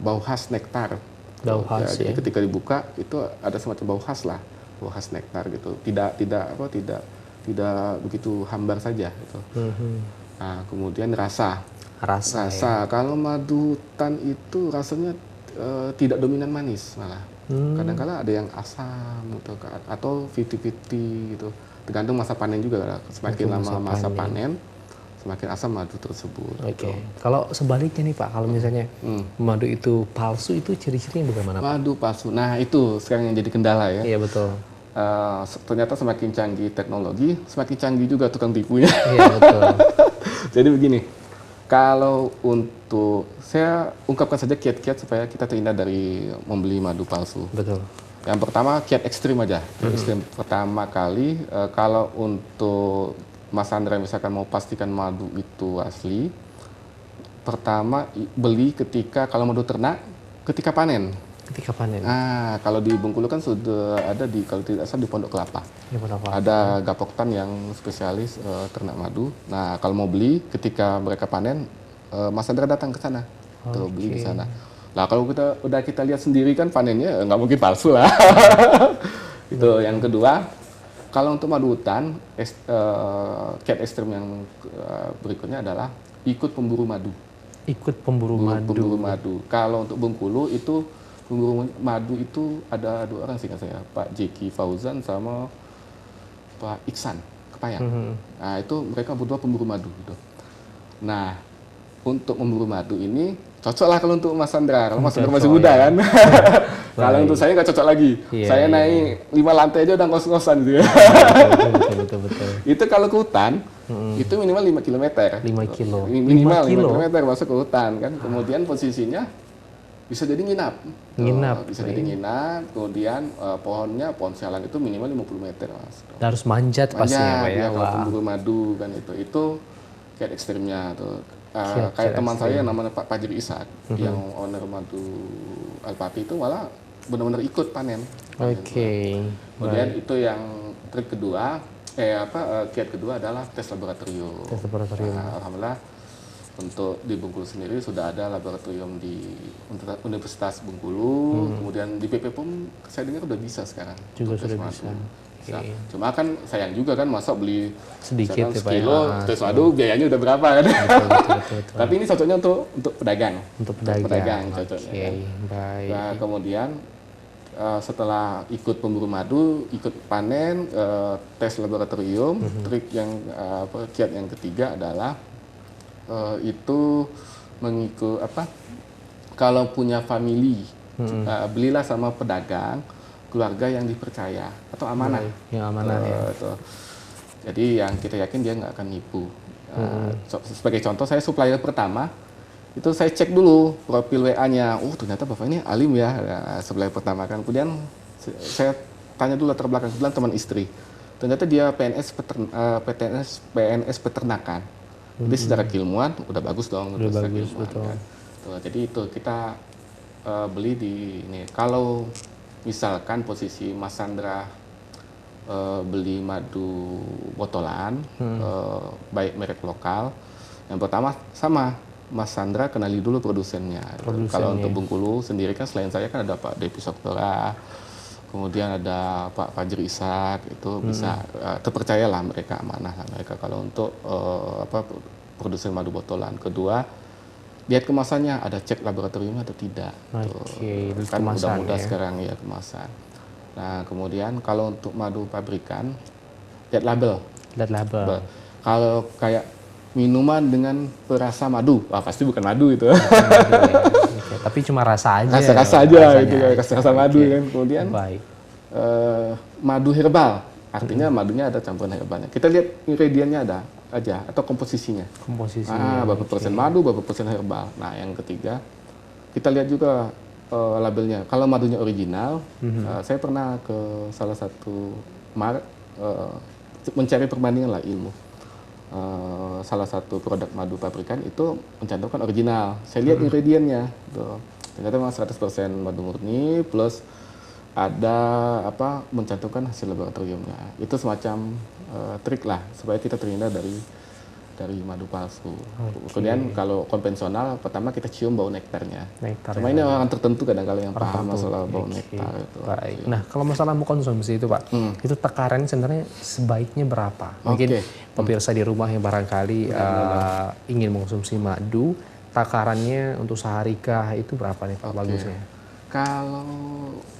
Speaker 2: bau khas nektar.
Speaker 1: Bau khas,
Speaker 2: jadi ketika dibuka itu ada semacam bau khas lah. Khas nektar gitu, tidak begitu hambar saja gitu. Nah, kemudian rasa. Ya. Kalau madu hutan itu rasanya tidak dominan manis malah. Kadang-kala ada yang asam gitu, atau 50-50 gitu. Tergantung masa panen juga. Semakin lama masa panen, semakin asam madu tersebut.
Speaker 1: Gitu. Kalau sebaliknya nih Pak, kalau misalnya madu itu palsu, itu ciri-cirinya bagaimana Pak?
Speaker 2: Madu palsu, nah itu sekarang yang jadi kendala ya.
Speaker 1: Iya betul.
Speaker 2: Ternyata semakin canggih teknologi, semakin canggih juga tukang tipunya.
Speaker 1: Iya betul.
Speaker 2: Jadi begini, kalau untuk saya ungkapkan saja kiat-kiat supaya kita terhindar dari membeli madu palsu.
Speaker 1: Betul.
Speaker 2: Yang pertama kiat ekstrim aja. Ekstrim pertama kali, kalau untuk Mas Andra misalkan mau pastikan madu itu asli, pertama beli kalau madu ternak ketika panen. Nah, kalau di Bengkulu kan sudah ada kalau tidak salah di Pondok Kelapa. Ada Gapoktan yang spesialis ternak madu. Nah, kalau mau beli ketika mereka panen, Mas Andra datang ke sana, beli di sana. Nah, kalau kita lihat sendiri kan panennya nggak mungkin palsu lah. Itu yang kedua. Kalau untuk madu hutan, kiat ekstrim yang berikutnya adalah ikut pemburu madu. Pemburu madu. Kalau untuk Bengkulu itu pemburu madu itu ada 2 orang sih kan saya, Pak Jeki Fauzan sama Pak Iksan Kepayang. Nah itu mereka berdua pemburu madu gitu. Nah untuk memburu madu ini cocok lah kalau untuk Mas Andra, kalau Mas Andra masih muda kan. Kalau untuk saya nggak cocok lagi. Saya naik 5 lantai aja udah ngos-ngosan gitu ya. Betul. Itu kalau ke hutan itu minimal 5 km.
Speaker 1: 5 kilo.
Speaker 2: Minimal 5 km masuk ke hutan kan. Kemudian posisinya bisa jadi nginap. Bisa jadi nginap, kemudian pohon sialan itu minimal 50 meter Mas.
Speaker 1: Harus manjat pastinya Pak ya.
Speaker 2: Kalau pemburu madu kan itu kiat ekstrimnya tuh. Kayak teman saya namanya Pak Fajri Ishak yang owner madu Alpati itu malah benar-benar ikut panen. Kemudian itu yang trik kedua, kiat kedua adalah tes laboratorium. Alhamdulillah untuk di Bengkulu sendiri sudah ada laboratorium di Universitas Bengkulu, kemudian di PP POM saya dengar udah bisa sekarang.
Speaker 1: Juga sudah bisa.
Speaker 2: Cuma kan sayang juga kan masa beli
Speaker 1: sedikit
Speaker 2: sekilo tes madu biayanya udah berapa kan. Betul. Tapi ini cocoknya untuk pedagang. Untuk pedagang cocoknya kan.
Speaker 1: Baik.
Speaker 2: Nah, kemudian setelah ikut pemburu madu, ikut panen, tes laboratorium, trik yang kiat yang ketiga adalah itu mengikut kalau punya family, belilah sama pedagang keluarga yang dipercaya atau amanah.
Speaker 1: Yang amanah ya.
Speaker 2: Jadi yang kita yakin dia nggak akan nipu. Sebagai contoh, saya supplier pertama itu saya cek dulu profil WA-nya. Oh ternyata bapak ini alim ya, supplier pertama kan. Kemudian saya tanya dulu latar belakang, kebetulan teman istri. Ternyata dia PNS peternakan. Jadi secara keilmuan udah bagus dong.
Speaker 1: Udah bagus, betul.
Speaker 2: Kan. Jadi itu kita beli di ini. Kalau misalkan posisi Mas Andra beli madu botolan, baik merek lokal, yang pertama sama Mas Andra kenali dulu produsennya. Kalau untuk Bengkulu sendiri kan selain saya kan ada Pak Depi Soktora, kemudian ada Pak Fajri Ishak, itu bisa terpercayalah mereka, amanah lah mereka kalau untuk produsen madu botolan. Kedua, lihat kemasannya, ada cek laboratoriumnya atau tidak. Kan udah mudah ya. Sekarang ya kemasan. Nah kemudian kalau untuk madu pabrikan, lihat label. Kalau kayak minuman dengan perasa madu, pasti bukan madu itu.
Speaker 1: Tapi cuma rasa aja.
Speaker 2: Rasa aja itu, rasa madu kan. Kemudian madu herbal, artinya madunya ada campuran herbalnya. Kita lihat ingredientnya ada aja atau komposisinya. Berapa persen madu, berapa persen herbal. Nah, yang ketiga kita lihat juga labelnya. Kalau madunya original, saya pernah ke salah satu mencari perbandingan lah ilmu. Salah satu produk madu pabrikan itu mencantumkan original. Saya lihat ingredientnya, tuh. Ternyata memang 100% madu murni plus ada mencantumkan hasil laboratoriumnya. Itu semacam trik lah supaya kita terhindar dari madu palsu. Kemudian kalau konvensional, pertama kita cium bau nektarnya. Cuma ini orang tertentu kadang-kadang yang paham masalah bau nektar itu.
Speaker 1: Baik. Nah, kalau masalah mau konsumsi itu Pak, itu takaran sebenarnya sebaiknya berapa? Mungkin pemirsa di rumah yang barangkali ingin mengkonsumsi madu, takarannya untuk sehari kah itu berapa nih Pak bagusnya?
Speaker 2: Kalau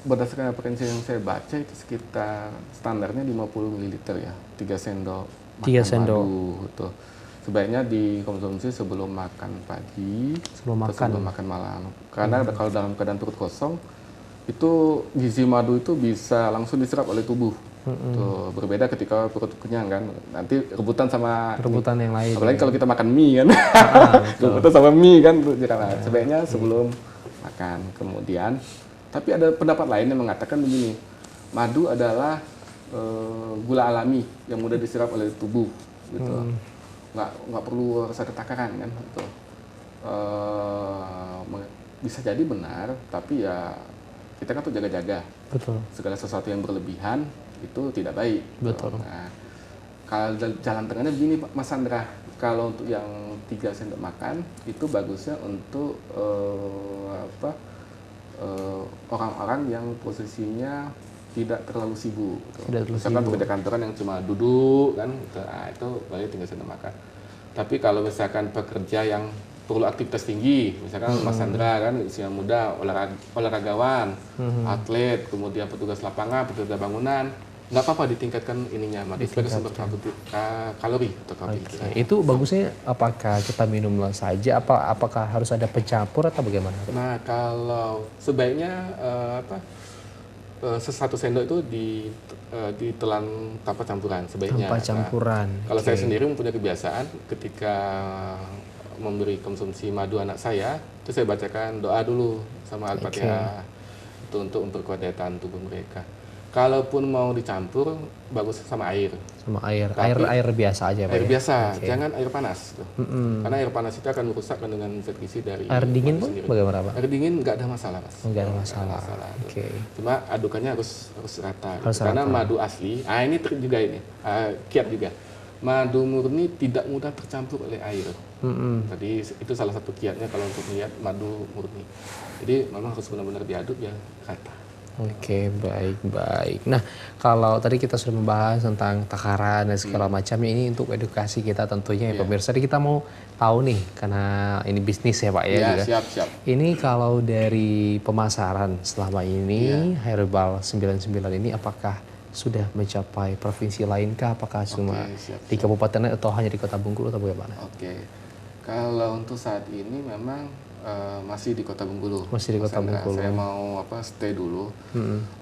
Speaker 2: berdasarkan apa yang saya baca itu sekitar standarnya 50 ml ya, 3 sendok makan madu itu. Sebaiknya dikonsumsi sebelum makan pagi, sebelum makan malam. Karena kalau dalam keadaan perut kosong, itu gizi madu itu bisa langsung diserap oleh tubuh. Tuh, berbeda ketika perut kenyang kan, nanti rebutan yang lain. Apalagi kalau kita makan mie kan, rebutan sama mie kan, sebaiknya sebelum makan. Kemudian, tapi ada pendapat lain yang mengatakan begini, madu adalah gula alami yang mudah diserap oleh tubuh, gitu. Nggak perlu harus ada takaran kan, gitu. Bisa jadi benar, tapi ya kita kan tuh jaga-jaga.
Speaker 1: Betul.
Speaker 2: Segala sesuatu yang berlebihan itu tidak baik.
Speaker 1: Betul.
Speaker 2: Nah, kalau jalan tengahnya begini Mas Sandra, kalau untuk yang 3 sendok makan itu bagusnya untuk orang-orang yang posisinya tidak terlalu sibuk. Misalkan pekerja kantoran yang cuma duduk kan, itu baru 3 sendok makan. Tapi kalau misalkan pekerja yang perlu aktivitas tinggi, misalkan Mas Sandra kan usia muda, olahragawan, atlet, kemudian petugas lapangan, pekerja bangunan, nggak apa-apa ditingkatkan ininya, sebagai sumber kalori atau kalori.
Speaker 1: Itu bagusnya apakah kita minum saja, apakah harus ada pencampur atau bagaimana?
Speaker 2: Nah, kalau sebaiknya satu sendok itu ditelan tanpa campuran sebaiknya.
Speaker 1: Tanpa campuran.
Speaker 2: Nah, kalau saya sendiri mempunyai kebiasaan ketika memberi konsumsi madu anak saya, itu saya bacakan doa dulu sama Al-Fatihah itu untuk memperkuat daya tahan tubuh mereka. Kalaupun mau dicampur, bagus sama air.
Speaker 1: Sama air. Air biasa aja Pak.
Speaker 2: Air biasa, jangan air panas. Karena air panas itu akan merusak dengan zat gizi dari
Speaker 1: air dingin pun bagaimana Pak?
Speaker 2: Air dingin nggak ada masalah Mas.
Speaker 1: Nggak ada masalah.
Speaker 2: Cuma adukannya harus rata. Karena madu asli, ini trik juga ini, kiat juga. Madu murni tidak mudah tercampur oleh air. Tadi itu salah satu kiatnya kalau untuk melihat madu murni. Jadi memang harus benar-benar diaduk ya rata.
Speaker 1: Oke, baik. Nah, kalau tadi kita sudah membahas tentang takaran dan segala macamnya, ini untuk edukasi kita tentunya ya pemirsa. Jadi kita mau tahu nih, karena ini bisnis ya Pak ya.
Speaker 2: Siap.
Speaker 1: Ini kalau dari pemasaran selama ini, Herbal 99 ini apakah sudah mencapai provinsi lainkah? Apakah cuma di kabupaten atau hanya di Kota Bengkulu atau bagaimana?
Speaker 2: Kalau untuk saat ini memang masih di Kota Bengkulu.
Speaker 1: Masih di Kota Bengkulu.
Speaker 2: Saya mau stay dulu.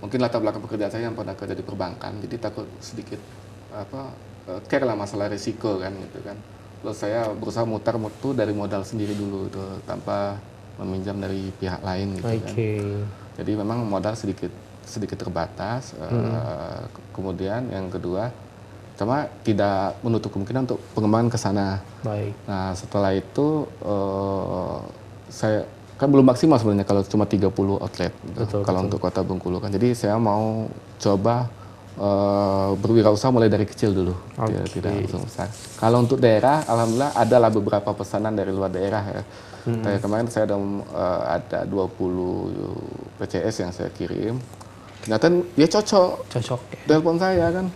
Speaker 2: Mungkin latar belakang pekerjaan saya yang pernah kerja di perbankan, jadi takut sedikit care lah masalah risiko kan gitu kan. Terus saya berusaha mutar mutu dari modal sendiri dulu itu tanpa meminjam dari pihak lain gitu kan. Jadi memang modal sedikit terbatas. Kemudian yang kedua, cuma tidak menutup kemungkinan untuk pengembangan ke sana. Nah, setelah itu saya kan belum maksimal sebenarnya kalau cuma 30 outlet kalau untuk Kota Bengkulu kan. Jadi saya mau coba berwirausaha mulai dari kecil dulu, tidak langsung besar. Kalau untuk daerah, alhamdulillah adalah beberapa pesanan dari luar daerah ya. Kayak kemarin saya ada 20 PCS yang saya kirim. Ternyata dia cocok. Telepon saya kan,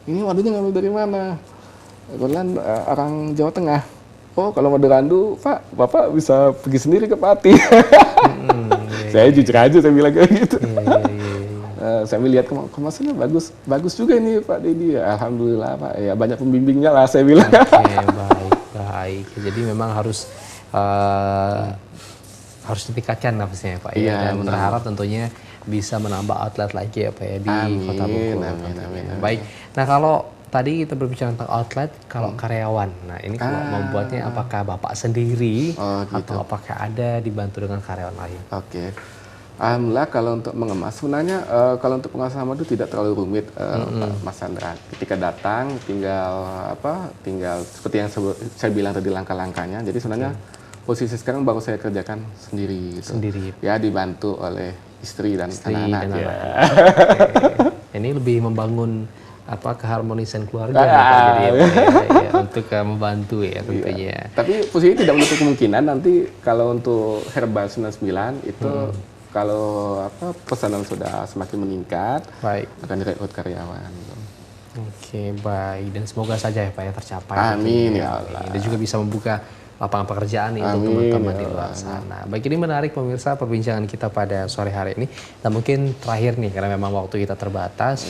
Speaker 2: ini madunya ngambil dari mana? Kebetulan orang Jawa Tengah. Oh, kalau madu randu, Pak, Bapak bisa pergi sendiri ke Pati. Saya jujur aja, saya bilang kayak gitu. Saya melihat kemasannya bagus juga ini Pak Dedi. Alhamdulillah Pak, ya banyak pembimbingnya lah saya bilang.
Speaker 1: Baik. Jadi memang harus ditingkatkan nafasnya Pak. Dan berharap tentunya bisa menambah outlet lagi ya Pak ya di Kota Bengkulu.
Speaker 2: Amin.
Speaker 1: Baik. Nah, kalau tadi kita berbicara tentang outlet, kalau karyawan, nah ini kalau membuatnya apakah Bapak sendiri atau apakah ada dibantu dengan karyawan lain?
Speaker 2: Alhamdulillah kalau untuk mengemas, sebenarnya kalau untuk pengemasan madu tidak terlalu rumit, Mas Sandra. Ketika datang, tinggal seperti yang saya bilang tadi langkah-langkahnya. Jadi sebenarnya posisi sekarang baru saya kerjakan sendiri. Gitu.
Speaker 1: Sendiri.
Speaker 2: Ya dibantu oleh istri dan anak-anak. Ya.
Speaker 1: Ini lebih membangun keharmonisan keluarga ya, Pak, jadi ya, untuk membantu ya tentunya.
Speaker 2: Tapi posisi tidak menutup kemungkinan nanti kalau untuk Herbal 99 itu kalau pesanan sudah semakin meningkat,
Speaker 1: baik,
Speaker 2: akan direkrut karyawan.
Speaker 1: Oke, baik, dan semoga saja ya Pak ya tercapai.
Speaker 2: Amin ya Allah.
Speaker 1: Dan juga bisa membuka lapangan pekerjaan nih untuk teman-teman di luar sana. Baik, ini menarik pemirsa perbincangan kita pada sore hari ini. Dan mungkin terakhir nih karena memang waktu kita terbatas,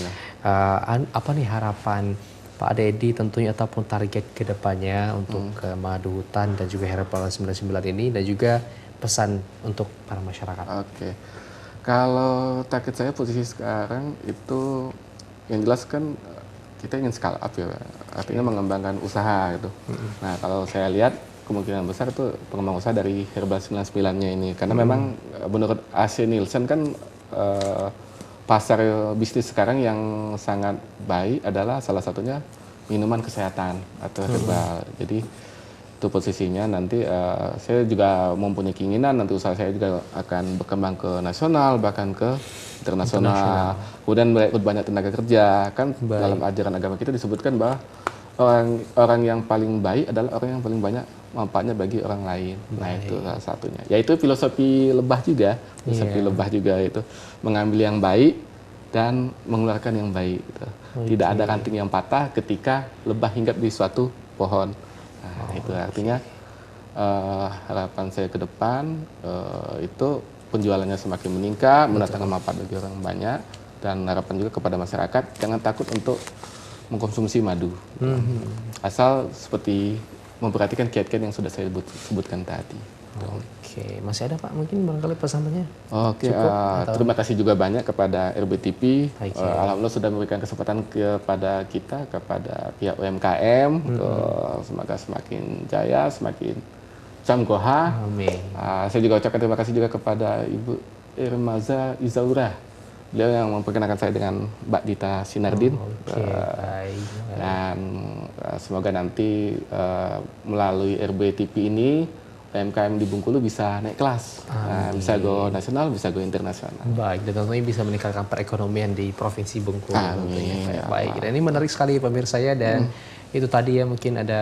Speaker 1: apa nih harapan Pak Dedi tentunya ataupun target kedepannya untuk Madu Hutan dan juga Herbal 99 ini, dan juga pesan untuk para masyarakat.
Speaker 2: Oke, kalau target saya posisi sekarang itu yang jelas kan kita ingin scale up ya, artinya mengembangkan usaha gitu. Nah kalau saya lihat kemungkinan besar itu pengembang usaha dari Herbal 99-nya ini, karena memang menurut AC Nielsen kan pasar bisnis sekarang yang sangat baik adalah salah satunya minuman kesehatan atau herbal. Jadi itu posisinya nanti saya juga mempunyai keinginan nanti usaha saya juga akan berkembang ke nasional bahkan ke internasional. Kemudian merekrut banyak tenaga kerja, kan dalam ajaran agama kita disebutkan bahwa orang yang paling baik adalah orang yang paling banyak manfaatnya bagi orang lain. Nah itu salah satunya. Yaitu filosofi lebah juga, filosofi lebah juga itu mengambil yang baik dan mengeluarkan yang baik. Gitu. Tidak ada ranting yang patah ketika lebah hinggap di suatu pohon. Nah, itu artinya harapan saya ke depan itu penjualannya semakin meningkat, mendatangkan manfaat bagi orang banyak, dan harapan juga kepada masyarakat jangan takut untuk mengkonsumsi madu. Asal seperti memperhatikan kiat-kiat yang sudah saya sebutkan tadi.
Speaker 1: Oke, masih ada Pak mungkin barangkali pesannya?
Speaker 2: Oke, terima kasih juga banyak kepada RBTP. Alhamdulillah sudah memberikan kesempatan kepada kita, kepada pihak UMKM, semoga semakin jaya, semakin camkoha.
Speaker 1: Amin.
Speaker 2: Saya juga ucapkan terima kasih juga kepada Ibu Irmaza Izaura. Beliau yang memperkenalkan saya dengan Mbak Dita Sinardin. Dan semoga nanti melalui RBTP ini UMKM di Bengkulu bisa naik kelas, bisa go nasional, bisa go internasional.
Speaker 1: Baik, dan tentunya bisa meningkatkan perekonomian di Provinsi Bengkulu.
Speaker 2: Amin.
Speaker 1: Ya, baik, dan ini menarik sekali pemirsa ya, dan itu tadi ya mungkin ada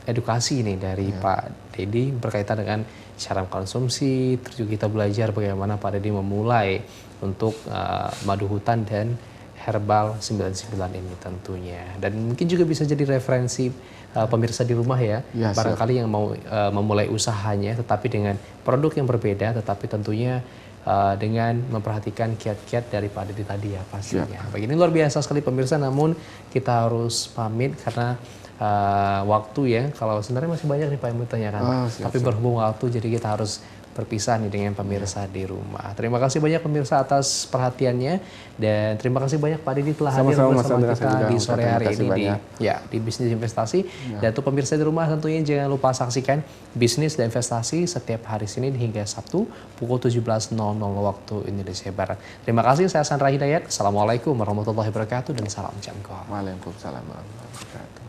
Speaker 1: edukasi nih dari Pak Dedi berkaitan dengan cara konsumsi, terus juga kita belajar bagaimana Pak Dedi memulai untuk madu hutan dan Herbal 99 ini tentunya. Dan mungkin juga bisa jadi referensi pemirsa di rumah ya, barangkali yang mau memulai usahanya tetapi dengan produk yang berbeda, tetapi tentunya dengan memperhatikan kiat-kiat dari Pak Dedi tadi ya pastinya. Begini luar biasa sekali pemirsa, namun kita harus pamit karena waktu ya, kalau sebenarnya masih banyak nih Pak yang mau ditanyakan, tapi berhubung waktu jadi kita harus berpisah nih dengan pemirsa di rumah. Terima kasih banyak pemirsa atas perhatiannya, dan terima kasih banyak Pak Dedi telah hadir bersama kita di sore hari ini di Bisnis Investasi. Dan untuk pemirsa di rumah tentunya jangan lupa saksikan Bisnis dan Investasi setiap hari Senin hingga Sabtu pukul 17.00 waktu Indonesia Barat. Terima kasih, saya Sandra Hidayat. Assalamualaikum warahmatullahi wabarakatuh dan salam jamko.
Speaker 2: Waalaikumsalam warahmatullahi wabarakatuh.